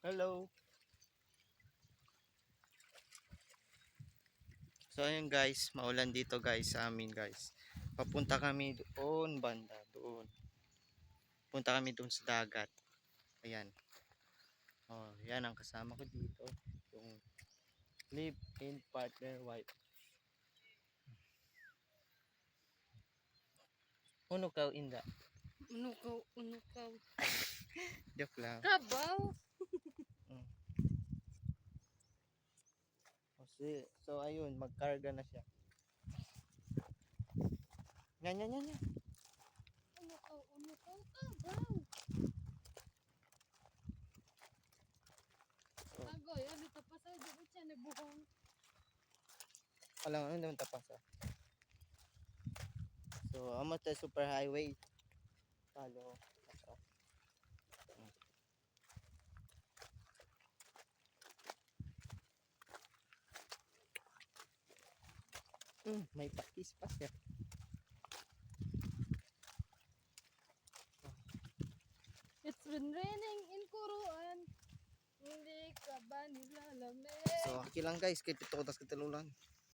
Hello. So ayun guys, maulan dito guys sa amin guys. Papunta kami doon banda, doon. Punta kami doon sa dagat. Ayan. Oh, yan ang kasama ko dito, yung live in partner wife. Uno ka inda. Unukaw. Joke lang. Trabaw. Mm. So ayun, magkarga na siya. Yan. Unukaw, trabaw. So, Agoy, ano tapos ay di siya nabuhong. alam ano naman tapasa. So, amo ta super highway. Follow. May pakis pa siya. It's been raining in Kuruan. Hindi ka ba nilalamig? So, okay lang guys, kay pito ko tas katilulan.